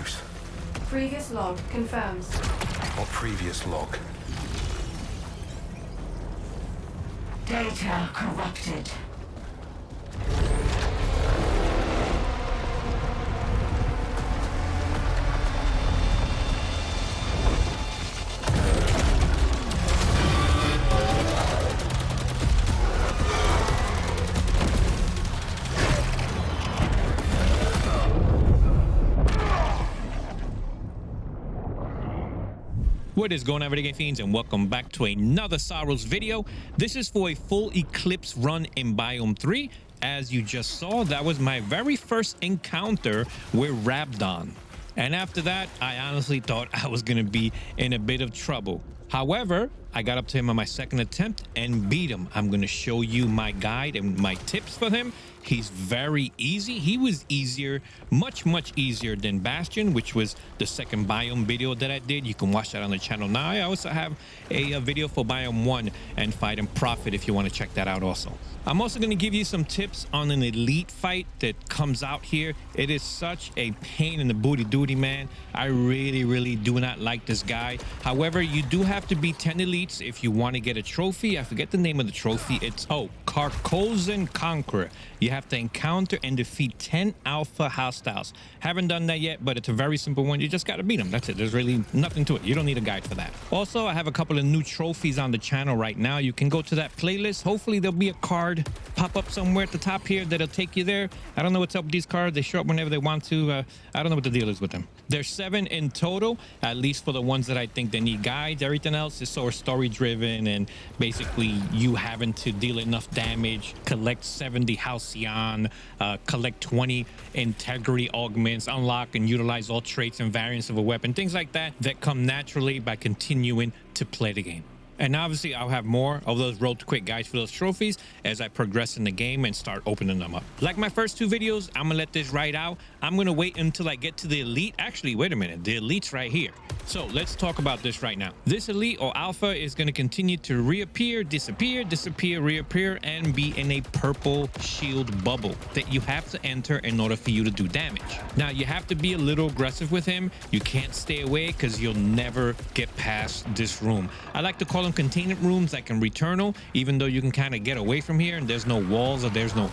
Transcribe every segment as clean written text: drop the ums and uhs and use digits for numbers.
close. Previous log confirms. What previous log? Data corrupted. What is going on, Game Fiends, and welcome back to another SAROS video. This is for a full Eclipse run in Biome 3. As you just saw, that was my very first encounter with Rhabdon. And after that, I honestly thought I was going to be in a bit of trouble. However, I got up to him on my second attempt and beat him. I'm going to show you my guide and my tips for him. He's very easy. He was easier, much easier than Bastion, which was the second Biome video that I did. You can watch that on the channel now. I also have a video for Biome 1 and Fight and Profit if you want to check that out also. I'm also going to give you some tips on an elite fight that comes out here. It is such a pain in the booty duty, man. I really do not like this guy. However, you do have to be 10 elites if you want to get a trophy. I forget the name of the trophy. It's Carcosan Conqueror. You have to encounter and defeat 10 alpha hostiles. Haven't done that yet, but it's a very simple one. You just got to beat them. That's it. There's really nothing to it. You don't need a guide for that. Also, I have a couple of new trophies on the channel right now. You can go to that playlist. Hopefully there'll be a card pop up somewhere at the top here that'll take you there. I don't know what's up with these cards. They show up whenever they want to. I don't know what the deal is with them. There's 7 in total, at least for the ones that I think they need guides. Everything else is sort of story driven and basically you having to deal enough damage, collect 70 Halcyon, collect 20 integrity augments, unlock and utilize all traits and variants of a weapon, things like that come naturally by continuing to play the game. And obviously, I'll have more of those road to quick guides for those trophies as I progress in the game and start opening them up. Like my first 2 videos, I'm gonna let this ride out. I'm gonna wait until I get to the elite. Actually, wait a minute, the elite's right here. So let's talk about this right now. This elite or alpha is going to continue to reappear, disappear, reappear, and be in a purple shield bubble that you have to enter in order for you to do damage. Now, you have to be a little aggressive with him. You can't stay away because you'll never get past this room. I like to call them containment rooms like in Returnal, even though you can kind of get away from here and there's no walls or there's no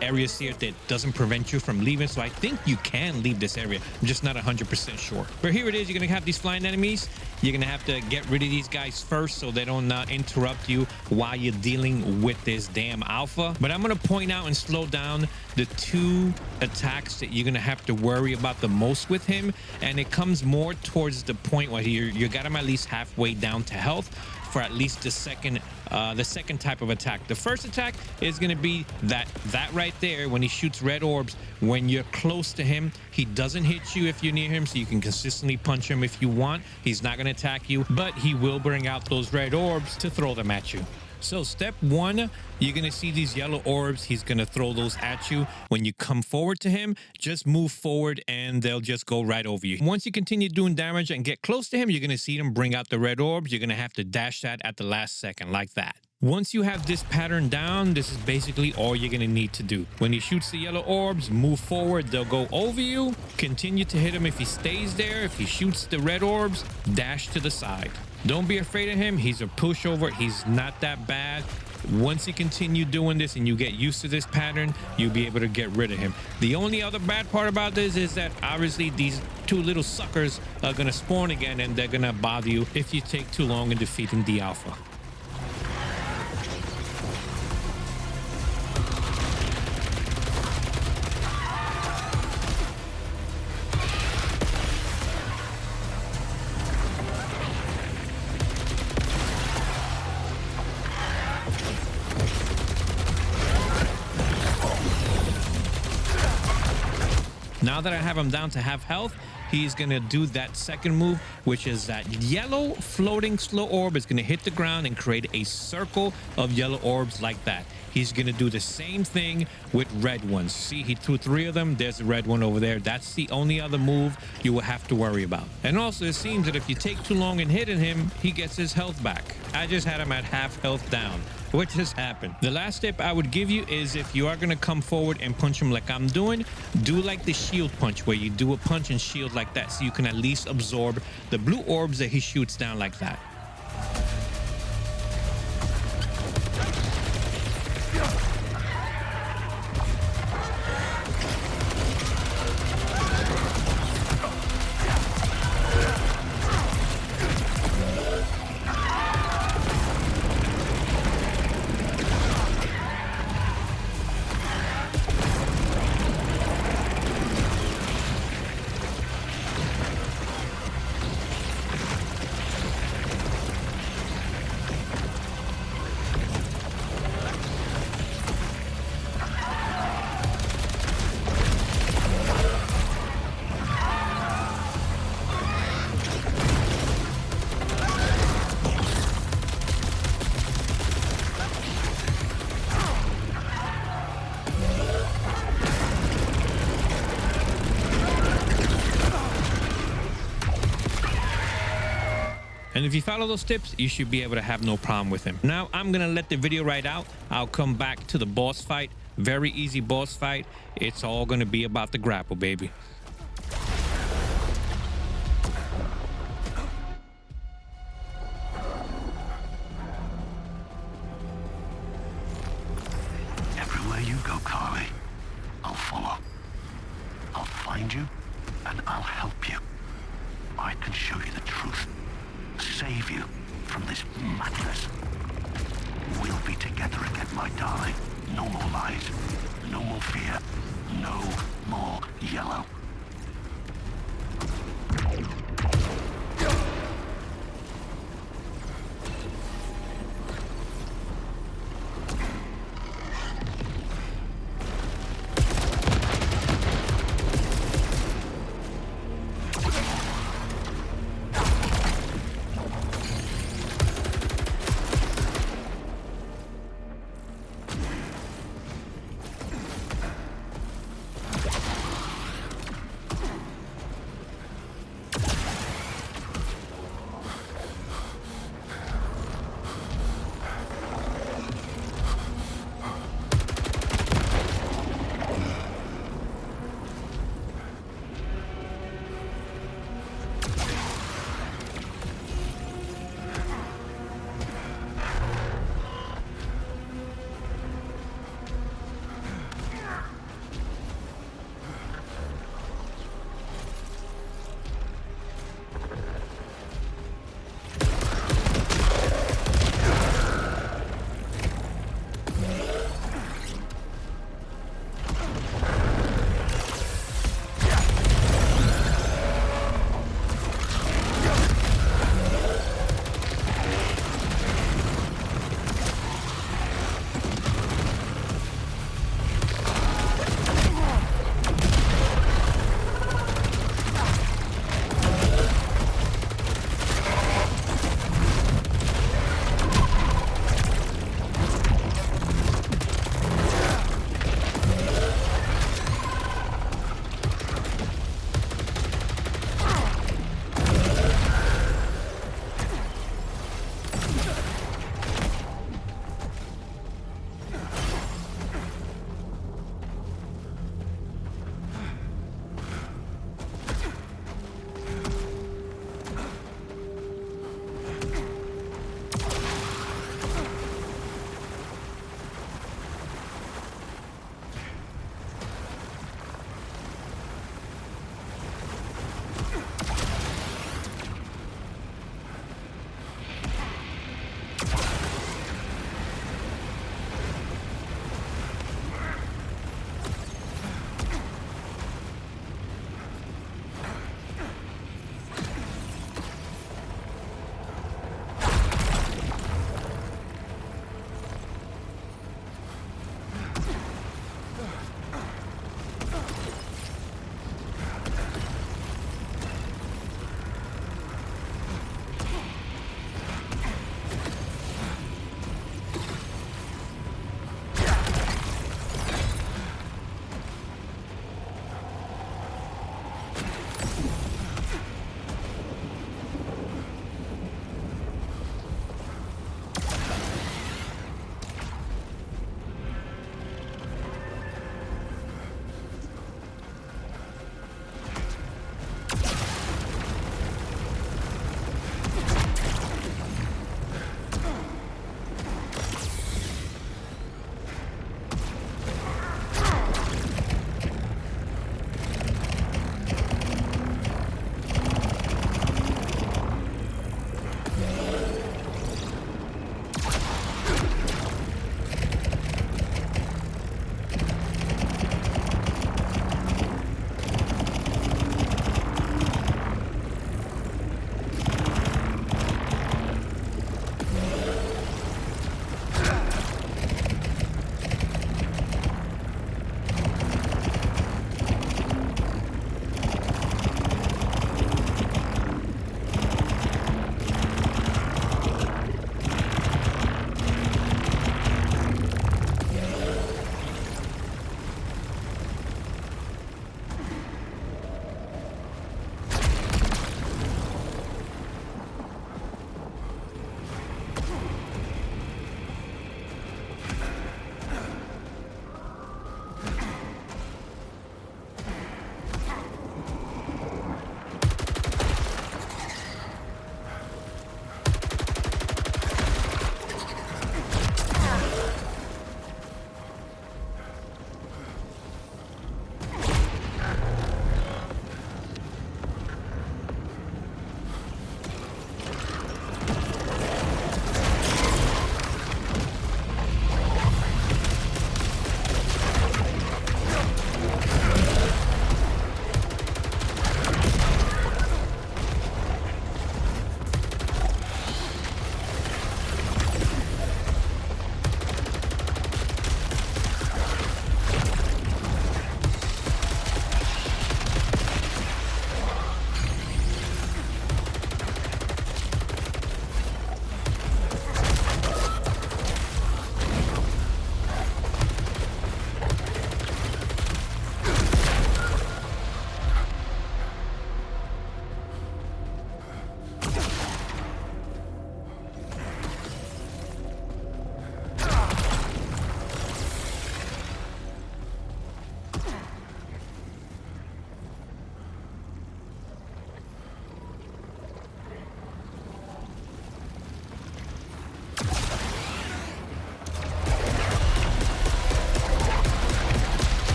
areas here that doesn't prevent you from leaving. So I think you can leave this area. I'm just not 100% sure. But here it is. You're going to have these flying enemies. You're gonna have to get rid of these guys first so they don't interrupt you while you're dealing with this damn alpha. But I'm gonna point out and slow down the 2 attacks that you're gonna have to worry about the most with him, and it comes more towards the point where you got him at least halfway down to health for at least the second type of attack. The first attack is going to be that right there when he shoots red orbs. When you're close to him, he doesn't hit you if you're near him, so you can consistently punch him if you want. He's not going to attack you, but he will bring out those red orbs to throw them at you. So step 1, you're going to see these yellow orbs. He's going to throw those at you. When you come forward to him, just move forward and they'll just go right over you. Once you continue doing damage and get close to him, you're going to see him bring out the red orbs. You're going to have to dash that at the last second like that. Once you have this pattern down, this is basically all you're going to need to do. When he shoots the yellow orbs, move forward. They'll go over you. Continue to hit him if he stays there. If he shoots the red orbs, dash to the side. Don't be afraid of him. He's a pushover. He's not that bad. Once you continue doing this and you get used to this pattern, you'll be able to get rid of him. The only other bad part about this is that obviously these 2 little suckers are going to spawn again and they're going to bother you if you take too long in defeating the alpha. Now that I have him down to half health, he's going to do that second move, which is that yellow floating slow orb is going to hit the ground and create a circle of yellow orbs like that. He's going to do the same thing with red ones. See, he threw 3 of them. There's a red one over there. That's the only other move you will have to worry about. And also, it seems that if you take too long in hitting him, he gets his health back. I just had him at half health down. What just happened? The last tip I would give you is if you are going to come forward and punch him like I'm doing, do like the shield punch where you do a punch and shield like that so you can at least absorb the blue orbs that he shoots down like that. And if you follow those tips, you should be able to have no problem with him. Now, I'm going to let the video ride out. I'll come back to the boss fight. Very easy boss fight. It's all going to be about the grapple, baby. Everywhere you go, Carly, I'll follow. I'll find you, and I'll help you. I can show you the truth. Save you from this madness. We'll be together again, my darling. No more lies. No more fear. No more yellow.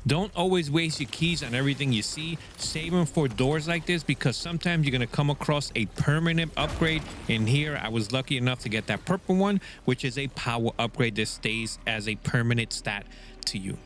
Don't always waste your keys on everything you see. Save them for doors like this, because sometimes you're going to come across a permanent upgrade. In here, I was lucky enough to get that purple one, which is a power upgrade that stays as a permanent stat to you.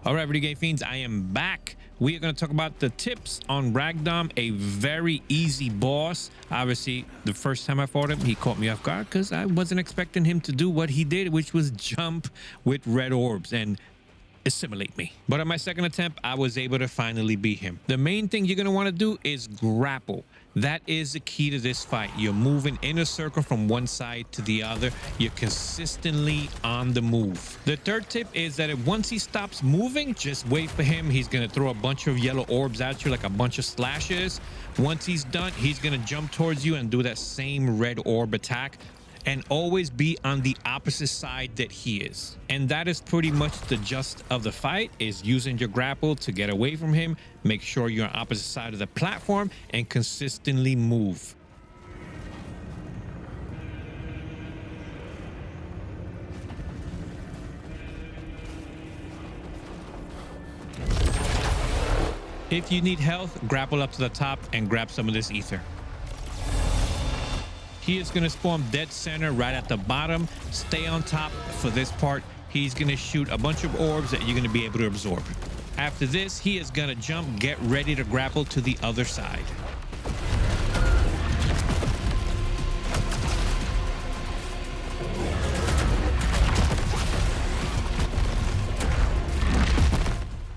All right, Video Game Fiends, I am back. We are going to talk about the tips on Rhabdom, a very easy boss. Obviously, the first time I fought him, he caught me off guard because I wasn't expecting him to do what he did, which was jump with red orbs and assimilate me. But on my second attempt, I was able to finally beat him. The main thing you're going to want to do is grapple. That is the key to this fight. You're moving in a circle from one side to the other. You're consistently on the move. The third tip is that once he stops moving, just wait for him. He's going to throw a bunch of yellow orbs at you, like a bunch of slashes. Once he's done, he's going to jump towards you and do that same red orb attack. And always be on the opposite side that he is. And that is pretty much the gist of the fight, is using your grapple to get away from him. Make sure you're on opposite side of the platform and consistently move. If you need health, grapple up to the top and grab some of this ether. He is going to spawn dead center right at the bottom. Stay on top for this part. He's going to shoot a bunch of orbs that you're going to be able to absorb. After this, he is going to jump, get ready to grapple to the other side.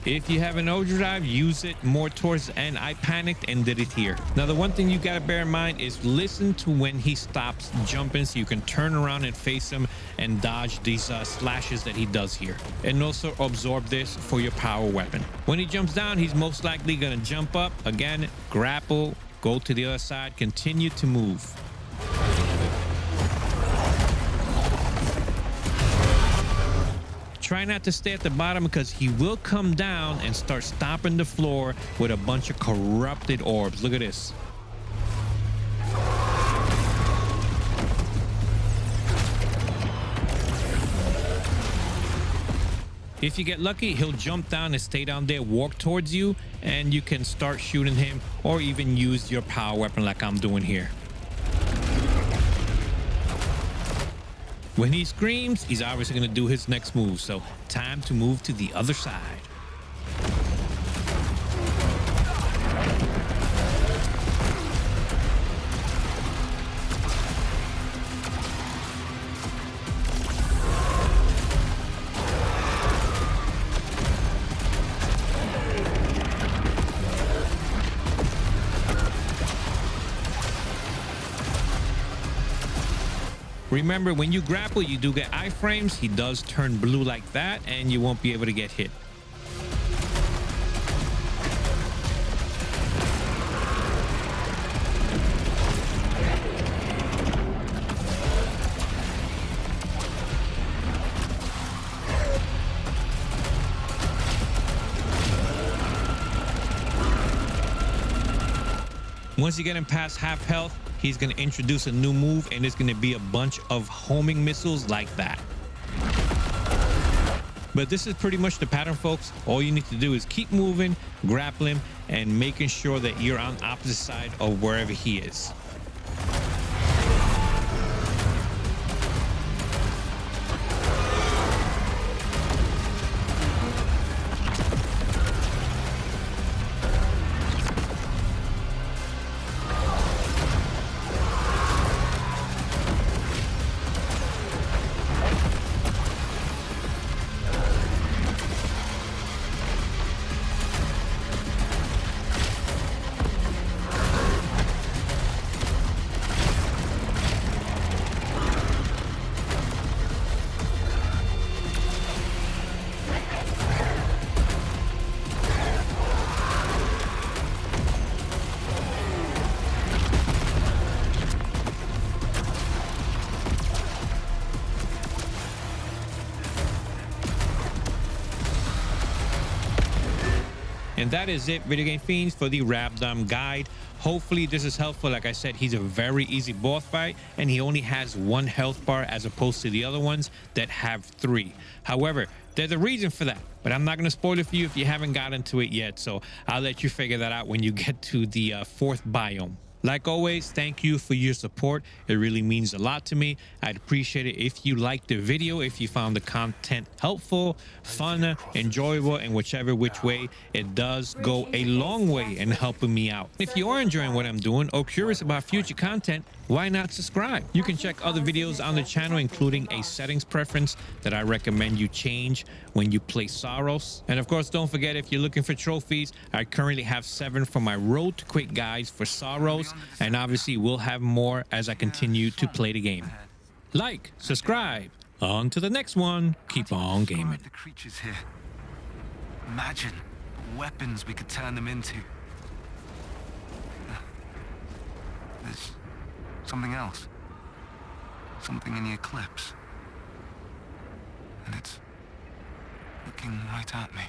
If you have an overdrive, use it more towards the end. I panicked and did it here. Now, the one thing you got to bear in mind is listen to when he stops jumping so you can turn around and face him and dodge these slashes that he does here. And also absorb this for your power weapon. When he jumps down, he's most likely going to jump up. Again, grapple, go to the other side, continue to move. Try not to stay at the bottom because he will come down and start stomping the floor with a bunch of corrupted orbs. Look at this. If you get lucky, he'll jump down and stay down there, walk towards you, and you can start shooting him or even use your power weapon like I'm doing here. When he screams, he's obviously going to do his next move. So time to move to the other side. Remember, when you grapple, you do get iframes. He does turn blue like that, and you won't be able to get hit. Once you get him past half health, he's going to introduce a new move, and it's going to be a bunch of homing missiles like that. But this is pretty much the pattern, folks. All you need to do is keep moving, grapple him, and making sure that you're on the opposite side of wherever he is. And that is it, Video Game Fiends, for the Rhabdom guide. Hopefully this is helpful. Like I said, he's a very easy boss fight, and he only has 1 health bar as opposed to the other ones that have 3. However, there's a reason for that, but I'm not going to spoil it for you if you haven't gotten to it yet. So I'll let you figure that out when you get to the 4th biome. Like always, thank you for your support. It really means a lot to me. I'd appreciate it if you liked the video, if you found the content helpful, fun, enjoyable, and which way, it does go a long way in helping me out. If you are enjoying what I'm doing or curious about future content, why not subscribe? You can check other videos on the channel, including a settings preference that I recommend you change when you play SAROS. And of course, don't forget, if you're looking for trophies, I currently have 7 for my Road to Quit guides for SAROS, and obviously we'll have more as I continue to play the game. Like, subscribe, on to the next one. Keep on gaming. The creatures here. Imagine the weapons we could turn them into. There's something else. Something in the Eclipse. And it's looking right at me.